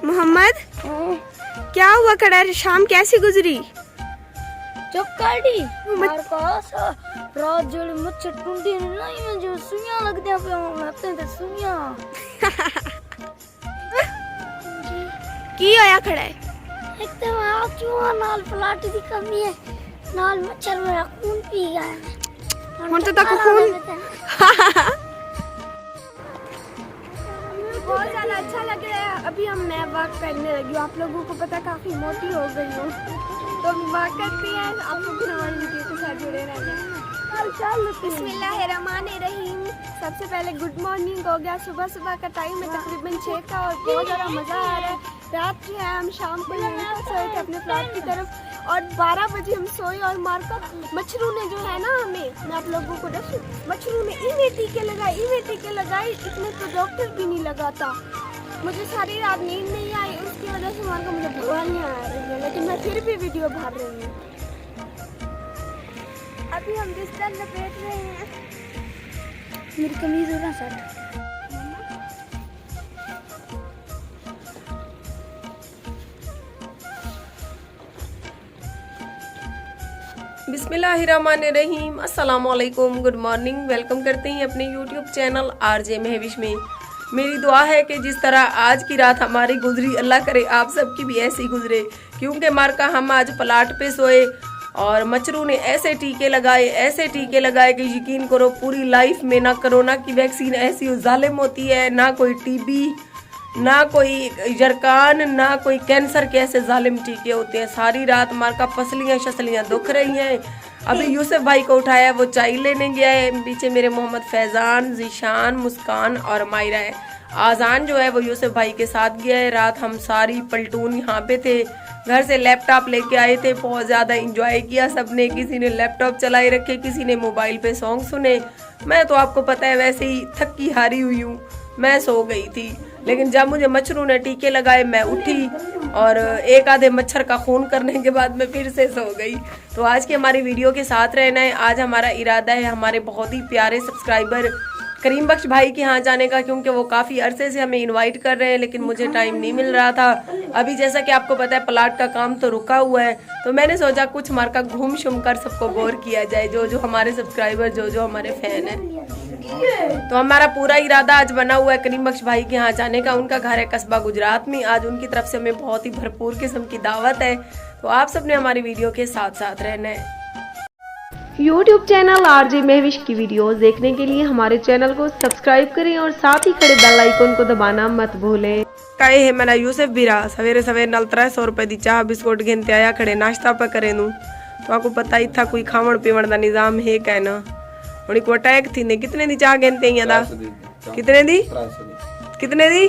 मोहम्मद क्या हुआ? खड़ा है, शाम कैसी गुजरी? चुप काटी रात जोड़े मच्छर टूंडी नहीं में जो सुइयां लगदे पे अपने ते सुइयां की होया खड़ा है? एक तो आप चुआ नाल प्लाट दी कमी है नाल मच्छर मेरा खून पी गया है हुन तो तक खून बहुत ज्यादा अच्छा लग रहा है। अभी मैं वॉक करने लगी हूँ। आप लोगों को पता काफी मोटी हो गई हूँ तो अभी वॉक करती है। आप लोग भी हमारी वीडियो के साथ जुड़े रहना। बिस्मिल्लाहिर्रहमानिर्रहीम। सबसे पहले गुड मॉर्निंग हो गया। सुबह सुबह का टाइम है तकरीबन 6 का और बहुत ज़्यादा मज़ा आ रहा है। रात जो है हम शाम को लेकर सोए थे अपने फ्लैट की तरफ और 12 बजे हम सोए और मारकर मच्छरों ने जो है ना मैं आप लोगों को दसूं मच्छरों ने इन्हें टीके लगाए इतने तो डॉक्टर भी नहीं लगाता। मुझे सारी रात नींद नहीं आई उसकी वजह से मारकर मुझे भगवान नहीं आ रही है लेकिन मैं फिर भी वीडियो भर रही हूँ। अभी हम बिस्तर लपेट रहे हैं। मेरी कमीज हो ना सर बिस्मिल्लाहिर्रहमानिर्रहीम। अस्सलाम वालेकुम, गुड मॉर्निंग। वेलकम करते हैं अपने यूट्यूब चैनल आरजे महविश में। मेरी दुआ है कि जिस तरह आज की रात हमारी गुजरी अल्लाह करे आप सबकी भी ऐसी गुजरे, क्योंकि मारका हम आज प्लाट पे सोए और मच्छरों ने ऐसे टीके लगाए कि यकीन करो पूरी लाइफ में ना कोरोना की वैक्सीन ऐसी जालिम होती है, ना कोई टीबी, ना कोई जरकान, ना कोई कैंसर के ऐसे जालिम टीके होते हैं। सारी रात मारका पसलियाँ शसलियाँ दुख रही हैं। अभी यूसुफ भाई को उठाया, वो चाय लेने गया है। पीछे मेरे मोहम्मद फैज़ान, ज़ीशान, मुस्कान और मायरा है। आज़ान जो है वो यूसुफ भाई के साथ गया है। रात हम सारी पलटून यहाँ पे थे, घर से लैपटॉप लेके आए थे। बहुत ज़्यादा इंजॉय किया सबने। किसी ने लैपटॉप चलाए रखे, किसी ने मोबाइल पे सॉन्ग सुने। मैं तो आपको पता है वैसे ही थकी हारी हुई हूँ, मैं सो गई थी। लेकिन जब मुझे मच्छरों ने टीके लगाए मैं उठी और एक आधे मच्छर का खून करने के बाद मैं फिर से सो गई। तो आज की हमारी वीडियो के साथ रहना है। आज हमारा इरादा है हमारे बहुत ही प्यारे सब्सक्राइबर करीम बख्श भाई के यहाँ जाने का, क्योंकि वो काफ़ी अरसे से हमें इनवाइट कर रहे हैं लेकिन मुझे टाइम नहीं मिल रहा था। अभी जैसा कि आपको पता है प्लाट का काम तो रुका हुआ है, तो मैंने सोचा कुछ मार्का घूम शुम कर सबको बोर किया जाए, जो हमारे सब्सक्राइबर जो हमारे फैन हैं। तो हमारा पूरा इरादा आज बना हुआ है करीम बख्श भाई के यहाँ जाने का। उनका घर है कस्बा गुजरात में। आज उनकी तरफ से हमें बहुत ही भरपूर किस्म की दावत है, तो आप सबने हमारी वीडियो के साथ साथ रहना है। यूट्यूब चैनल आरजे महविश की वीडियोस देखने के लिए हमारे चैनल को सब्सक्राइब करें और साथ ही खड़े बेल आइकन को दबाना मत भूलें। काहे है मेरा यूसुफ भीरा सवेरे सवेरे नाल 300 रुपए दी चाह बिस्कुट गिनते आया खड़े नाश्ता पे करे नू। तो आपको पता ही था कोई खावण पीवण दा निजाम है कहना। और एक अटैक थी ने कितने दी चाह गिनते हैं दा? कितने दी?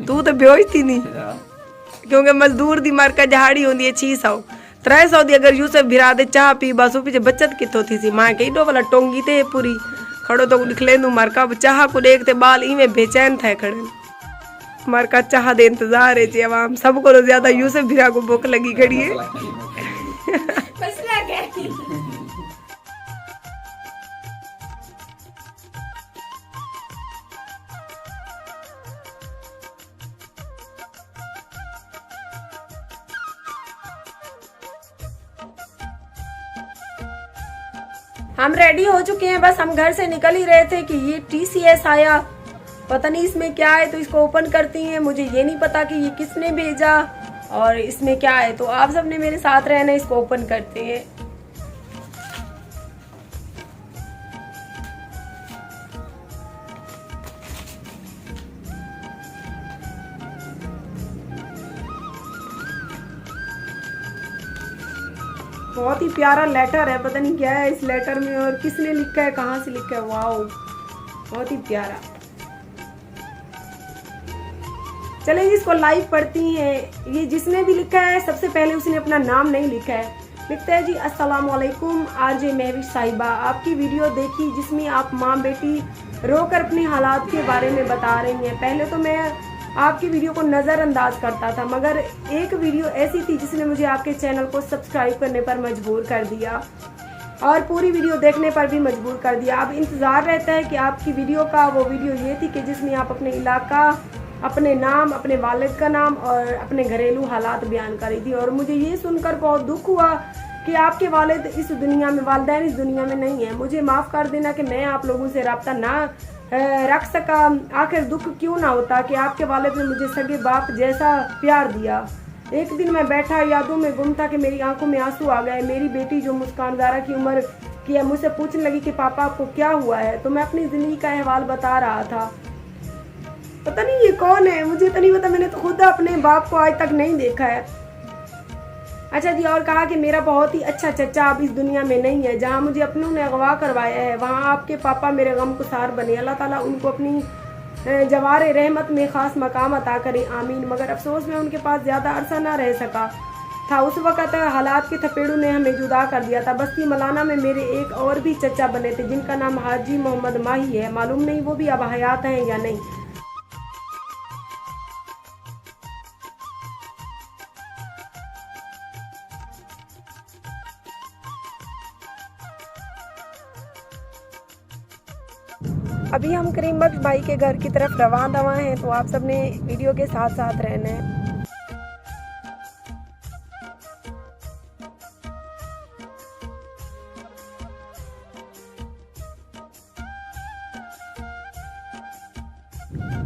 तू तो बेहोश थी नहीं, क्योंकि मजदूर दी मार का जहाड़ी होंदी है 600 300 दी। अगर यूसुफ भिरा दे चाह पी बस पीछे बचत कितो थी सी। मां के डो वाला टोंगी ते पूरी खड़ो तो निकले नू मार का चाह को देखते बाल इवें बेचैन थे खड़े। मार का चाह दे इंतजार है जी आवाम सबको ज्यादा यूसुफ भिरा को भूख लगी खड़ी है। हम रेडी हो चुके हैं, बस हम घर से निकल ही रहे थे कि ये TCS आया, पता नहीं इसमें क्या है, तो इसको ओपन करती हैं। मुझे ये नहीं पता कि ये किसने भेजा और इसमें क्या है, तो आप सबने मेरे साथ रहना, इसको ओपन करते हैं। बहुत ही प्यारा लेटर है, पता नहीं क्या है इस लेटर में और किसने लिखा है, कहाँ से लिखा है। वाओ बहुत ही प्यारा। चलें इसको लाइव पढ़ती हैं। ये जिसने भी लिखा है सबसे पहले उसने अपना नाम नहीं लिखा है। लिखता है जी अस्सलाम वालेकुम आरजे महविश साहिबा, आपकी वीडियो देखी जिसमें आप माँ बेटी रोकर अपने हालात के बारे में बता रही हैं। पहले तो मैं आपकी वीडियो को नज़रअंदाज करता था, मगर एक वीडियो ऐसी थी जिसने मुझे आपके चैनल को सब्सक्राइब करने पर मजबूर कर दिया और पूरी वीडियो देखने पर भी मजबूर कर दिया। अब इंतज़ार रहता है कि आपकी वीडियो का। वो वीडियो ये थी कि जिसमें आप अपने इलाका अपने नाम, अपने वालिद का नाम और अपने घरेलू हालात बयान कर रही थी। और मुझे ये सुनकर बहुत दुख हुआ कि आपके वालिद इस दुनिया में, वालिदैन इस दुनिया में नहीं है। मुझे माफ़ कर देना कि मैं आप लोगों से रब्ता ना रख सका। आखिर दुख क्यों ना होता कि आपके वालिद ने मुझे सगे बाप जैसा प्यार दिया। एक दिन मैं बैठा यादों में गुम था कि मेरी आंखों में आंसू आ गए। मेरी बेटी जो मुस्कान ज़ारा की उम्र की है मुझसे पूछने लगी कि पापा आपको क्या हुआ है, तो मैं अपनी ज़िंदगी का अहवाल बता रहा था। पता नहीं ये कौन है, मुझे तो नहीं पता, मैंने तो खुद अपने बाप को आज तक नहीं देखा है। अच्छा जी, और कहा कि मेरा बहुत ही अच्छा चचा अब इस दुनिया में नहीं है। जहाँ मुझे अपनों ने अगवा करवाया है वहाँ आपके पापा मेरे गम को सार बने। अल्लाह ताला उनको अपनी जवार रहमत में ख़ास मकाम अता करे, आमीन। मगर अफसोस में उनके पास ज़्यादा अरसा ना रह सका था। उस वक़्त हालात के थपेड़ों ने हमें जुदा कर दिया था। बस्ती मलाना में मेरे एक और भी चचा बने थे जिनका नाम हाजी मोहम्मद माही है। मालूम नहीं वो भी अब हयात हैं या नहीं। अभी हम करीम बख्श भाई के घर की तरफ रवाना हैं, तो आप सबने वीडियो के साथ साथ रहना है।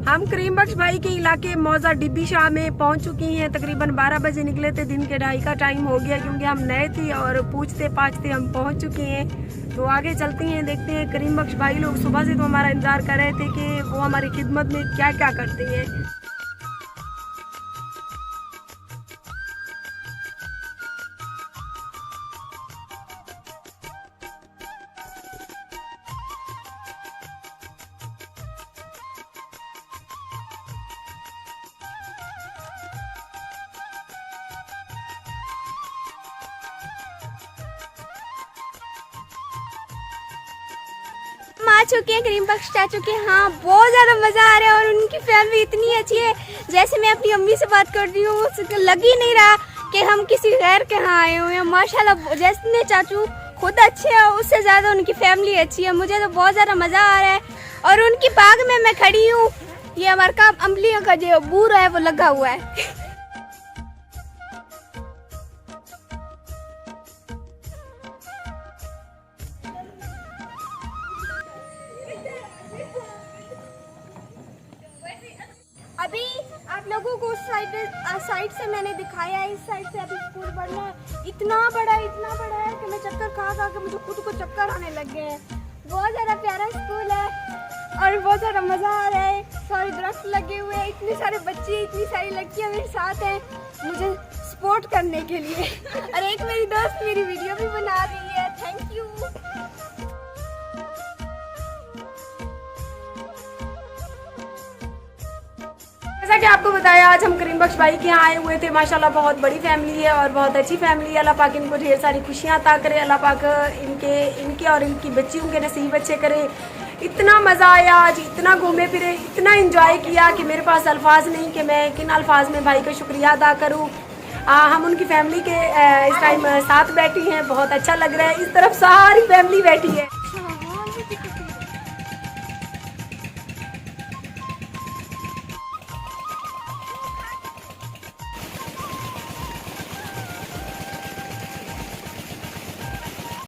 हम करीम बख्श भाई के इलाके मौजा डिब्बी शाह में पहुंच चुके हैं। तकरीबन 12 बजे निकले थे, दिन के 2:30 का टाइम हो गया क्योंकि हम नए थे और पूछते पाछते हम पहुंच चुके हैं। तो आगे चलते हैं, देखते हैं। करीम बख्श भाई लोग सुबह से तो हमारा इंतजार कर रहे थे कि वो हमारी खिदमत में क्या क्या करते हैं। आ चुके हैं करीम बख्श चाचू के। हाँ, बहुत ज़्यादा मज़ा आ रहा है और उनकी फैमिली इतनी अच्छी है। जैसे मैं अपनी अम्मी से बात कर रही हूँ, लग ही नहीं रहा कि हम किसी गैर के यहाँ आए हुए हैं। माशाल्लाह, जैसे चाचू खुद अच्छे हैं उससे ज़्यादा उनकी फैमिली अच्छी है। मुझे तो बहुत ज़्यादा मज़ा आ रहा है। और उनकी बाग में मैं खड़ी हूँ। ये हमारे काम अम्बलियों का जो बूर है वो लगा हुआ है। अभी आप लोगों को उस साइड से मैंने दिखाया है, इस साइड से अभी स्कूल बढ़ना इतना बड़ा है कि मैं चक्कर खा के मुझे खुद को चक्कर आने लग गए हैं। बहुत ज़्यादा प्यारा स्कूल है और बहुत ज़्यादा मज़ा आ रहा है। सारे दरख्त लगे हुए हैं, इतने सारे बच्चे, इतनी सारी लड़कियां मेरे साथ हैं मुझे सपोर्ट करने के लिए। और एक मेरी दोस्त मेरी वीडियो भी बना रही है, थैंक यू। जैसा कि आपको बताया, आज हम करीम बख्श भाई के यहाँ आए हुए थे। माशाल्लाह बहुत बड़ी फैमिली है और बहुत अच्छी फैमिली है। अल्लाह पाक इनको ढेर सारी खुशियाँ अता करे। अल्लाह पाक इनके और इनकी बच्चियों के नसीब अच्छे करे। इतना मज़ा आया आज, इतना घूमे फिरे, इतना इंजॉय किया कि मेरे पास अल्फाज नहीं कि मैं किन अल्फाज में भाई का शुक्रिया अदा करूँ। हम उनकी फैमिली के इस टाइम साथ बैठी हैं, बहुत अच्छा लग रहा है। इस तरफ सारी फैमिली बैठी